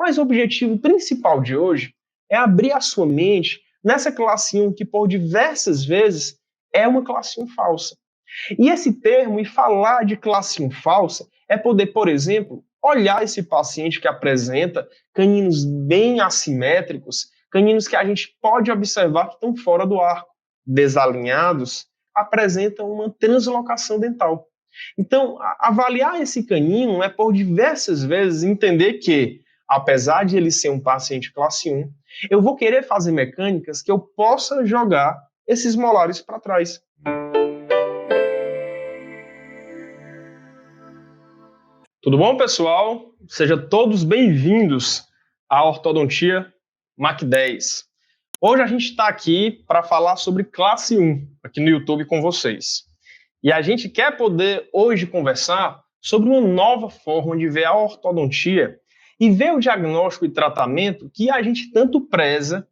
Mas o objetivo principal de hoje é abrir a sua mente nessa classe 1 que por diversas vezes é uma classe 1 falsa. E esse termo, e falar de classe 1 falsa, é poder, por exemplo, olhar esse paciente que apresenta caninos bem assimétricos, caninos que a gente pode observar que estão fora do arco, desalinhados, apresentam uma translocação dental. Então, avaliar esse canino é por diversas vezes entender que, apesar de ele ser um paciente classe 1, eu vou querer fazer mecânicas que eu possa jogar esses molares para trás. Tudo bom, pessoal? Sejam todos bem-vindos à Ortodontia MAC 10. Hoje a gente está aqui para falar sobre classe 1, aqui no YouTube com vocês. E a gente quer poder hoje conversar sobre uma nova forma de ver a ortodontia e ver o diagnóstico e tratamento que a gente tanto preza,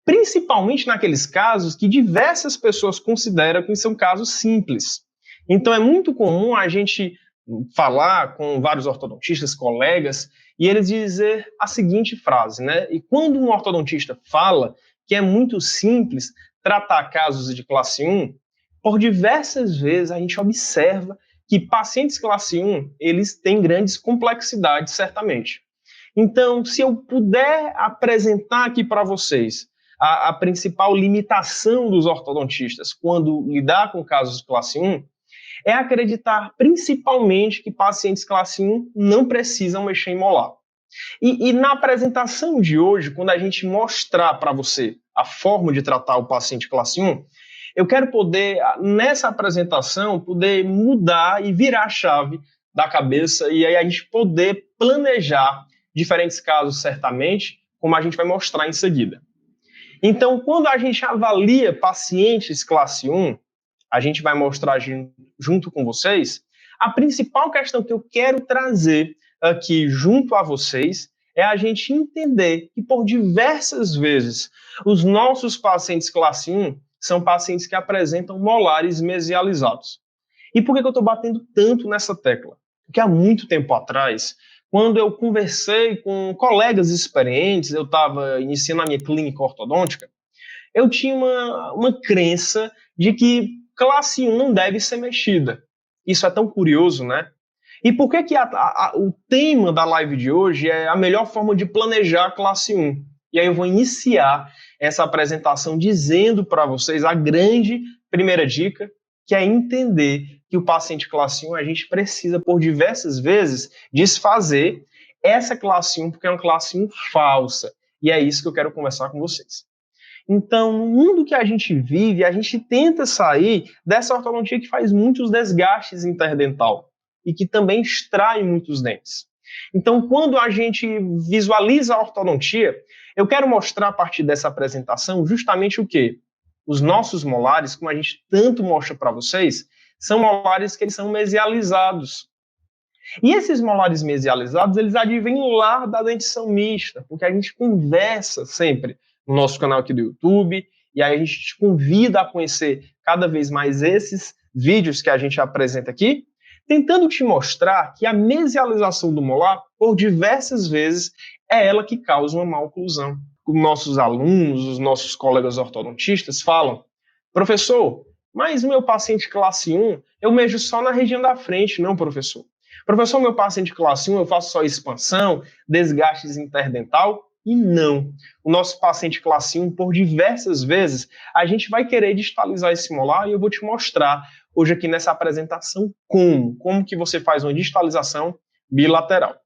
principalmente naqueles casos que diversas pessoas consideram que são casos simples. Então é muito comum a gente falar com vários ortodontistas, colegas, e eles dizer a seguinte frase, né? E quando um ortodontista fala que é muito simples tratar casos de classe 1, por diversas vezes a gente observa que pacientes classe 1, eles têm grandes complexidades, certamente. Então, se eu puder apresentar aqui para vocês a principal limitação dos ortodontistas quando lidar com casos de classe 1, é acreditar principalmente que pacientes classe 1 não precisam mexer em molar. E na apresentação de hoje, quando a gente mostrar para você a forma de tratar o paciente classe 1, eu quero poder, nessa apresentação, poder mudar e virar a chave da cabeça e aí a gente poder planejar diferentes casos, certamente, como a gente vai mostrar em seguida. Então, quando a gente avalia pacientes classe 1, a gente vai mostrar junto com vocês, a principal questão que eu quero trazer aqui junto a vocês é a gente entender que por diversas vezes os nossos pacientes classe 1 são pacientes que apresentam molares mesializados. E por que eu estou batendo tanto nessa tecla? Porque há muito tempo atrás, quando eu conversei com colegas experientes, eu estava iniciando a minha clínica ortodôntica, eu tinha uma crença de que classe 1 não deve ser mexida. Isso é tão curioso, né? E por que o tema da live de hoje é a melhor forma de planejar a classe 1? E aí eu vou iniciar essa apresentação dizendo para vocês a grande primeira dica, que é entender que o paciente classe 1 a gente precisa por diversas vezes desfazer essa classe 1 porque é uma classe 1 falsa. E é isso que eu quero conversar com vocês. Então, no mundo que a gente vive, a gente tenta sair dessa ortodontia que faz muitos desgastes interdental e que também extrai muitos dentes. Então, quando a gente visualiza a ortodontia, eu quero mostrar a partir dessa apresentação justamente o quê? Os nossos molares, como a gente tanto mostra para vocês, são molares que eles são mesializados. E esses molares mesializados, eles advêm lá da dentição mista, porque a gente conversa sempre no nosso canal aqui do YouTube, e aí a gente te convida a conhecer cada vez mais esses vídeos que a gente apresenta aqui, tentando te mostrar que a mesialização do molar, por diversas vezes, é ela que causa uma maloclusão. Os nossos alunos, os nossos colegas ortodontistas falam, professor, mas o meu paciente classe 1, eu mexo só na região da frente. Não, professor. Professor, meu paciente classe 1, eu faço só expansão, desgastes interdental? E não. O nosso paciente classe 1, por diversas vezes, a gente vai querer distalizar esse molar e eu vou te mostrar hoje aqui nessa apresentação como que você faz uma distalização bilateral.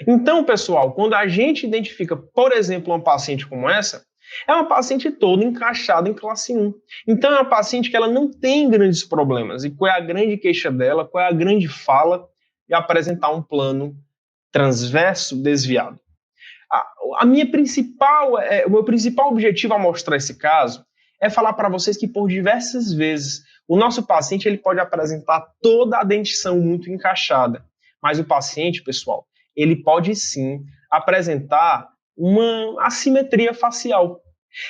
Então, pessoal, quando a gente identifica, por exemplo, uma paciente como essa, é uma paciente toda encaixada em classe 1. Então, é uma paciente que ela não tem grandes problemas. E qual é a grande queixa dela? Qual é a grande fala? E apresentar um plano transverso desviado. O meu principal objetivo ao mostrar esse caso é falar para vocês que por diversas vezes o nosso paciente ele pode apresentar toda a dentição muito encaixada, mas o paciente, pessoal, ele pode sim apresentar uma assimetria facial.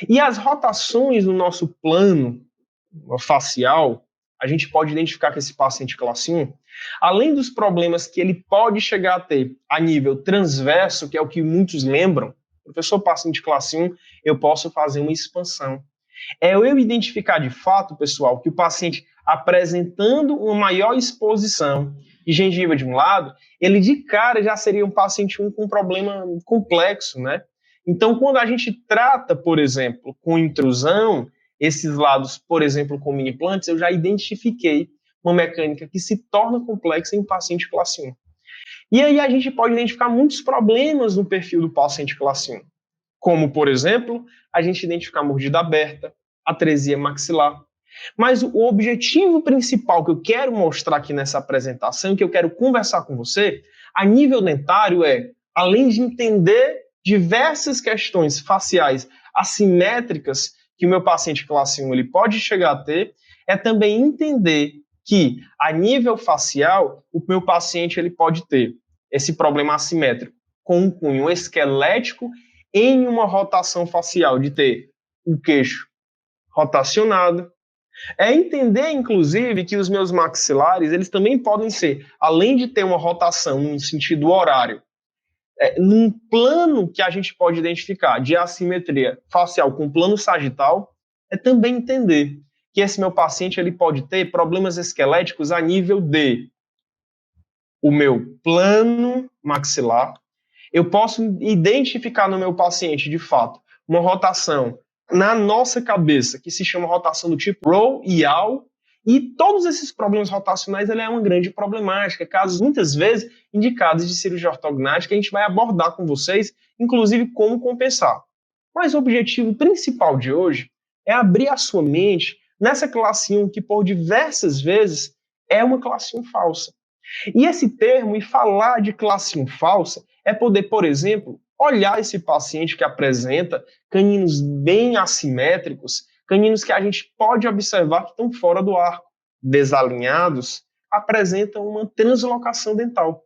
E as rotações no nosso plano facial, a gente pode identificar que esse paciente classe 1, Além dos problemas que ele pode chegar a ter a nível transverso, que é o que muitos lembram, professor paciente de classe 1, eu posso fazer uma expansão. É eu identificar de fato, pessoal, que o paciente apresentando uma maior exposição de gengiva de um lado, ele de cara já seria um paciente 1 com um problema complexo, né? Então, quando a gente trata, por exemplo, com intrusão, esses lados, por exemplo, com mini implantes, eu já identifiquei uma mecânica que se torna complexa em paciente classe 1. E aí a gente pode identificar muitos problemas no perfil do paciente classe 1, como, por exemplo, a gente identificar mordida aberta, atresia maxilar. Mas o objetivo principal que eu quero mostrar aqui nessa apresentação, que eu quero conversar com você, a nível dentário é, além de entender diversas questões faciais assimétricas que o meu paciente classe 1 ele pode chegar a ter, é também entender que, a nível facial, o meu paciente ele pode ter esse problema assimétrico com um cunho esquelético em uma rotação facial, de ter o queixo rotacionado. É entender, inclusive, que os meus maxilares, eles também podem ser, além de ter uma rotação no sentido horário, num plano que a gente pode identificar de assimetria facial com plano sagital, é também entender que esse meu paciente ele pode ter problemas esqueléticos a nível de o meu plano maxilar. Eu posso identificar no meu paciente, de fato, uma rotação na nossa cabeça, que se chama rotação do tipo roll e yaw, e todos esses problemas rotacionais é uma grande problemática, casos muitas vezes indicados de cirurgia ortognática, a gente vai abordar com vocês, inclusive como compensar. Mas o objetivo principal de hoje é abrir a sua mente nessa classe 1 que por diversas vezes é uma classe 1 falsa. E esse termo, e falar de classe 1 falsa, é poder, por exemplo, olhar esse paciente que apresenta caninos bem assimétricos, caninos que a gente pode observar que estão fora do arco, desalinhados, apresentam uma translocação dental.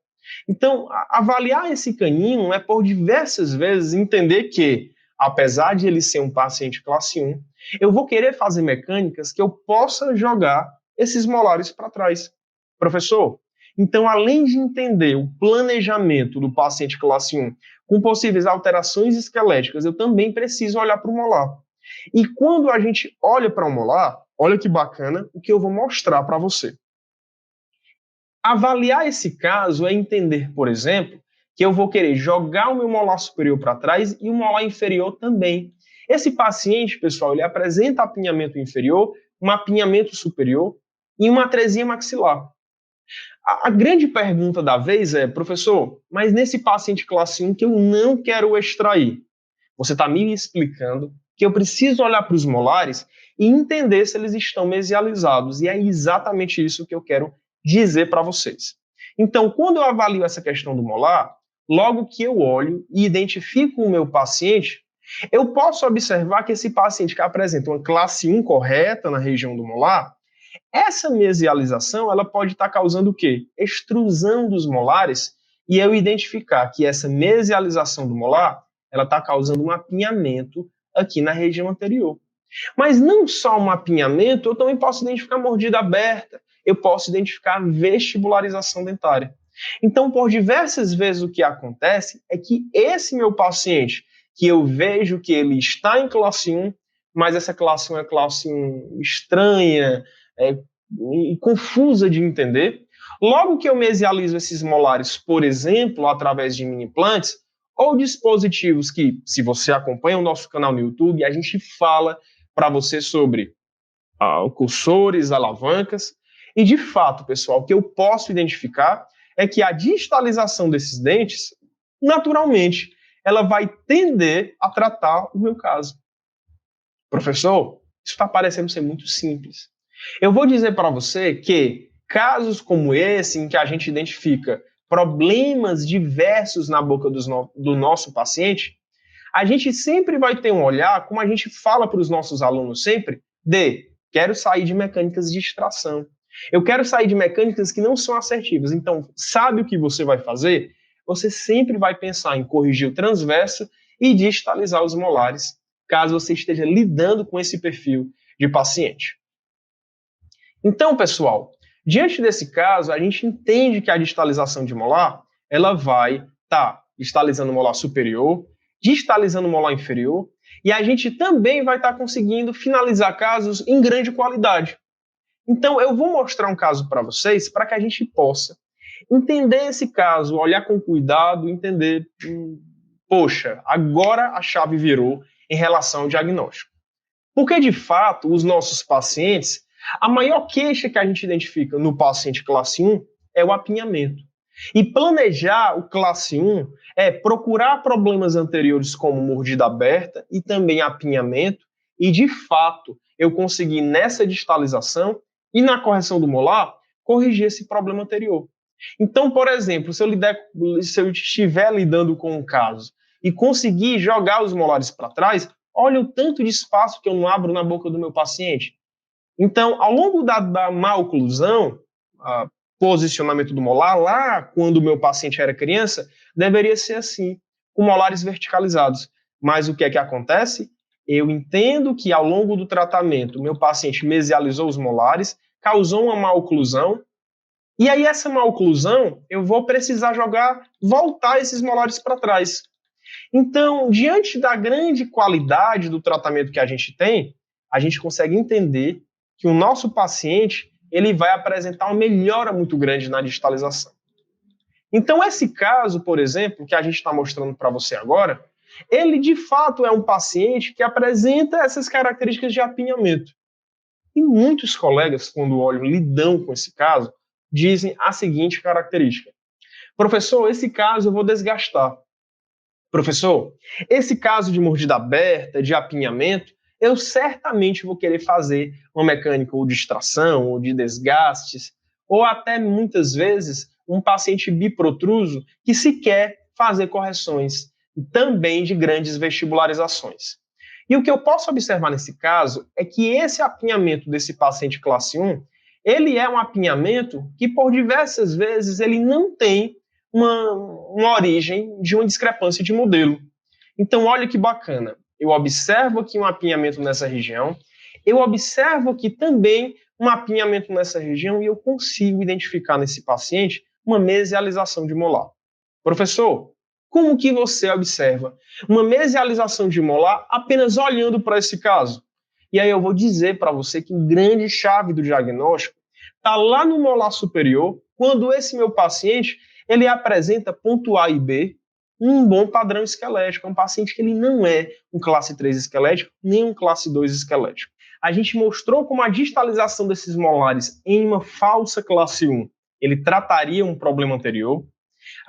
Então, avaliar esse canino é por diversas vezes entender que, apesar de ele ser um paciente classe 1, eu vou querer fazer mecânicas que eu possa jogar esses molares para trás. Professor, então, além de entender o planejamento do paciente classe 1 com possíveis alterações esqueléticas, eu também preciso olhar para o molar. E quando a gente olha para o molar, olha que bacana o que eu vou mostrar para você. Avaliar esse caso é entender, por exemplo, que eu vou querer jogar o meu molar superior para trás e o molar inferior também. Esse paciente, pessoal, ele apresenta apinhamento inferior, um apinhamento superior e uma atresia maxilar. A grande pergunta da vez é, professor, mas nesse paciente classe 1 que eu não quero extrair, você está me explicando que eu preciso olhar para os molares e entender se eles estão mesializados. E é exatamente isso que eu quero dizer para vocês. Então, quando eu avalio essa questão do molar, logo que eu olho e identifico o meu paciente, eu posso observar que esse paciente que apresenta uma classe 1 correta na região do molar, essa mesialização ela pode estar causando o quê? Extrusão dos molares, e eu identificar que essa mesialização do molar ela está causando um apinhamento aqui na região anterior. Mas não só um apinhamento, eu também posso identificar mordida aberta, eu posso identificar vestibularização dentária. Então, por diversas vezes o que acontece é que esse meu paciente, que eu vejo que ele está em classe 1, mas essa classe 1 é classe 1 estranha, e confusa de entender, logo que eu mesializo esses molares, por exemplo, através de mini implantes, ou dispositivos que, se você acompanha o nosso canal no YouTube, a gente fala para você sobre cursores, alavancas, e de fato, pessoal, o que eu posso identificar é que a distalização desses dentes, naturalmente, ela vai tender a tratar o meu caso. Professor, isso está parecendo ser muito simples. Eu vou dizer para você que casos como esse, em que a gente identifica problemas diversos na boca do nosso paciente, a gente sempre vai ter um olhar, como a gente fala para os nossos alunos sempre, de quero sair de mecânicas de extração. Eu quero sair de mecânicas que não são assertivas. Então, sabe o que você vai fazer? Você sempre vai pensar em corrigir o transverso e distalizar os molares, caso você esteja lidando com esse perfil de paciente. Então, pessoal, Diante desse caso, a gente entende que a distalização de molar, ela vai estar distalizando o molar superior, distalizando o molar inferior, e a gente também vai estar conseguindo finalizar casos em grande qualidade. Então, eu vou mostrar um caso para vocês para que a gente possa entender esse caso, olhar com cuidado, entender, poxa, agora a chave virou em relação ao diagnóstico. Porque, de fato, os nossos pacientes, a maior queixa que a gente identifica no paciente classe 1 é o apinhamento. E planejar o classe 1 é procurar problemas anteriores como mordida aberta e também apinhamento, e, de fato, eu conseguir nessa distalização e na correção do molar, corrigir esse problema anterior. Então, por exemplo, se eu estiver lidando com um caso e conseguir jogar os molares para trás, olha o tanto de espaço que eu não abro na boca do meu paciente. Então, ao longo da maloclusão, posicionamento do molar, lá quando o meu paciente era criança, deveria ser assim, com molares verticalizados. Mas o que é que acontece? Eu entendo que ao longo do tratamento, o meu paciente mesializou os molares, causou uma maloclusão, e aí essa maloclusão, eu vou precisar voltar esses molares para trás. Então, diante da grande qualidade do tratamento que a gente tem, a gente consegue entender que o nosso paciente ele vai apresentar uma melhora muito grande na distalização. Então, esse caso, por exemplo, que a gente está mostrando para você agora, ele de fato é um paciente que apresenta essas características de apinhamento. E muitos colegas, quando olham, lidam com esse caso, dizem a seguinte característica: professor, esse caso eu vou desgastar. Professor, esse caso de mordida aberta, de apinhamento, eu certamente vou querer fazer uma mecânica ou de extração, ou de desgastes, ou até muitas vezes um paciente biprotruso que se quer fazer correções também de grandes vestibularizações. E o que eu posso observar nesse caso é que esse apinhamento desse paciente classe 1, ele é um apinhamento que por diversas vezes ele não tem uma origem de uma discrepância de modelo. Então, olha que bacana. Eu observo aqui um apinhamento nessa região, eu observo aqui também um apinhamento nessa região e eu consigo identificar nesse paciente uma mesialização de molar. Professor, como que você observa uma mesialização de molar apenas olhando para esse caso? E aí eu vou dizer para você que a grande chave do diagnóstico está lá no molar superior, quando esse meu paciente ele apresenta ponto A e B um bom padrão esquelético. É um paciente que ele não é um classe 3 esquelético, nem um classe 2 esquelético. A gente mostrou como a distalização desses molares em uma falsa classe 1, ele trataria um problema anterior.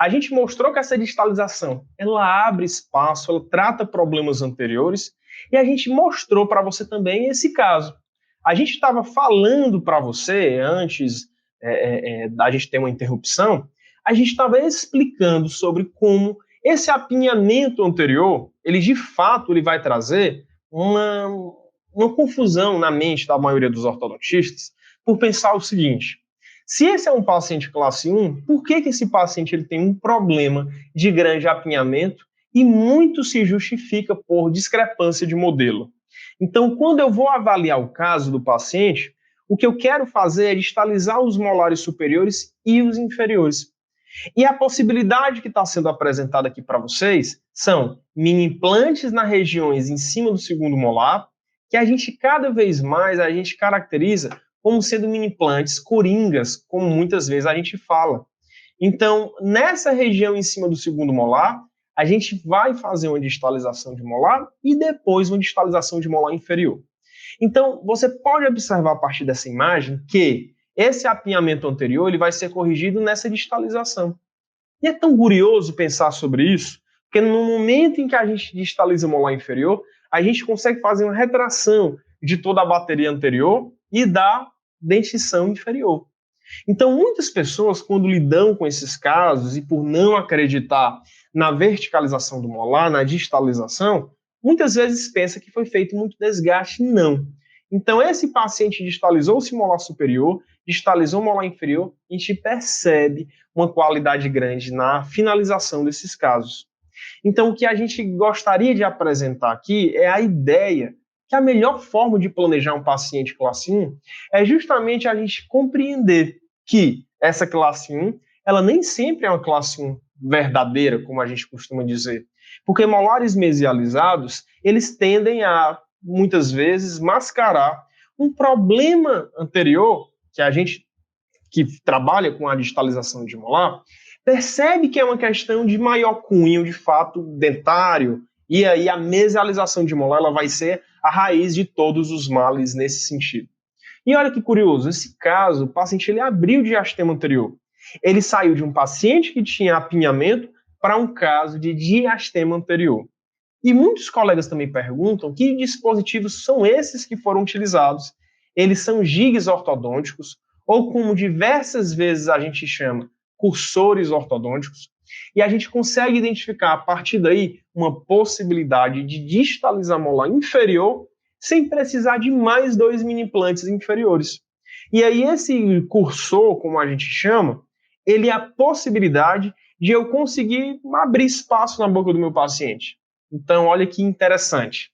A gente mostrou que essa distalização, ela abre espaço, ela trata problemas anteriores, e a gente mostrou para você também esse caso. A gente estava falando para você, antes da gente ter uma interrupção, a gente estava explicando sobre como esse apinhamento anterior, ele de fato ele vai trazer uma confusão na mente da maioria dos ortodontistas por pensar o seguinte: se esse é um paciente classe 1, por que esse paciente ele tem um problema de grande apinhamento e muito se justifica por discrepância de modelo? Então, quando eu vou avaliar o caso do paciente, o que eu quero fazer é distalizar os molares superiores e os inferiores. E a possibilidade que está sendo apresentada aqui para vocês são mini implantes nas regiões em cima do segundo molar, que a gente cada vez mais a gente caracteriza como sendo mini implantes coringas, como muitas vezes a gente fala. Então, nessa região em cima do segundo molar, a gente vai fazer uma distalização de molar e depois uma distalização de molar inferior. Então, você pode observar a partir dessa imagem que esse apinhamento anterior ele vai ser corrigido nessa distalização. E é tão curioso pensar sobre isso, porque no momento em que a gente distaliza o molar inferior, a gente consegue fazer uma retração de toda a bateria anterior e da dentição inferior. Então, muitas pessoas, quando lidam com esses casos e por não acreditar na verticalização do molar, na distalização, muitas vezes pensa que foi feito muito desgaste. Não. Então, esse paciente distalizou o molar superior, distalizou o molar inferior, a gente percebe uma qualidade grande na finalização desses casos. Então, o que a gente gostaria de apresentar aqui é a ideia que a melhor forma de planejar um paciente classe 1 é justamente a gente compreender que essa classe 1, ela nem sempre é uma classe 1 verdadeira, como a gente costuma dizer. Porque molares mesializados, eles tendem a, muitas vezes, mascarar um problema anterior, que a gente que trabalha com a digitalização de molar, percebe que é uma questão de maior cunho, de fato, dentário, e aí a mesialização de molar ela vai ser a raiz de todos os males nesse sentido. E olha que curioso, esse caso, o paciente ele abriu o diastema anterior. Ele saiu de um paciente que tinha apinhamento para um caso de diastema anterior. E muitos colegas também perguntam que dispositivos são esses que foram utilizados. Eles são jigs ortodônticos, ou como diversas vezes a gente chama, cursores ortodônticos, e a gente consegue identificar a partir daí uma possibilidade de distalizar a molar inferior sem precisar de mais 2 mini implantes inferiores. E aí esse cursor, como a gente chama, ele é a possibilidade de eu conseguir abrir espaço na boca do meu paciente. Então, olha que interessante.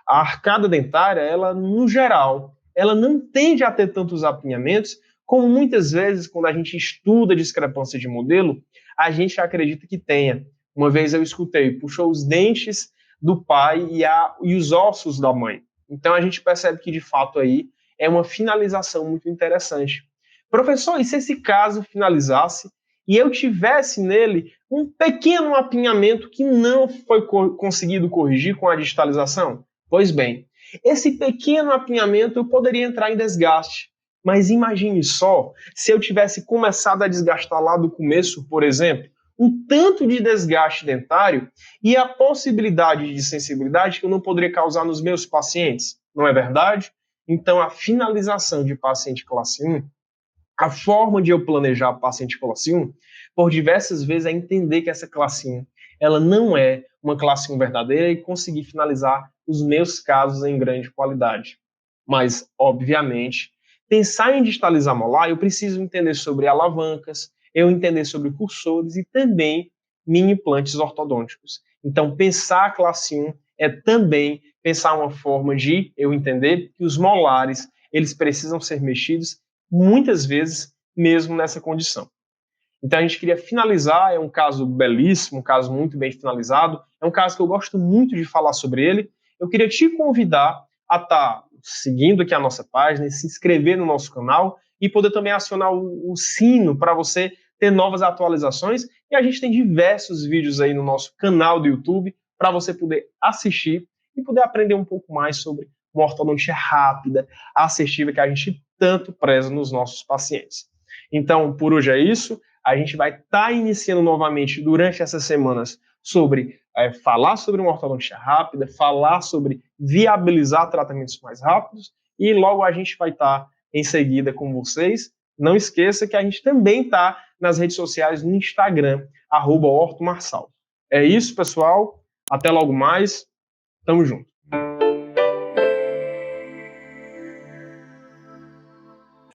A arcada dentária, ela, no geral, ela não tende a ter tantos apinhamentos, como muitas vezes, quando a gente estuda discrepância de modelo, a gente acredita que tenha. Uma vez eu escutei, puxou os dentes do pai e os ossos da mãe. Então, a gente percebe que, de fato, aí é uma finalização muito interessante. Professor, e se esse caso finalizasse e eu tivesse nele um pequeno apinhamento que não foi conseguido corrigir com a digitalização? Pois bem, esse pequeno apinhamento eu poderia entrar em desgaste. Mas imagine só se eu tivesse começado a desgastar lá do começo, por exemplo, um tanto de desgaste dentário e a possibilidade de sensibilidade que eu não poderia causar nos meus pacientes, não é verdade? Então, a finalização de paciente classe 1, a forma de eu planejar paciente classe 1, por diversas vezes, é entender que essa classe 1 ela não é uma classe 1 verdadeira e conseguir finalizar os meus casos em grande qualidade. Mas, obviamente, pensar em digitalizar molar, eu preciso entender sobre alavancas, eu entender sobre cursores e também mini implantes ortodônticos. Então, pensar a classe 1 é também pensar uma forma de eu entender que os molares eles precisam ser mexidos muitas vezes mesmo nessa condição. Então a gente queria finalizar, é um caso belíssimo, um caso muito bem finalizado, é um caso que eu gosto muito de falar sobre ele. Eu queria te convidar a estar seguindo aqui a nossa página, se inscrever no nosso canal e poder também acionar o sino para você ter novas atualizações. E a gente tem diversos vídeos aí no nosso canal do YouTube para você poder assistir e poder aprender um pouco mais sobre uma ortodontia rápida, assertiva, que a gente tanto preza nos nossos pacientes. Então, por hoje é isso. A gente vai estar iniciando novamente durante essas semanas sobre falar sobre uma ortodontia rápida, falar sobre viabilizar tratamentos mais rápidos e logo a gente vai estar em seguida com vocês. Não esqueça que a gente também está nas redes sociais no Instagram, @ortomarçal. É isso, pessoal. Até logo mais. Tamo junto.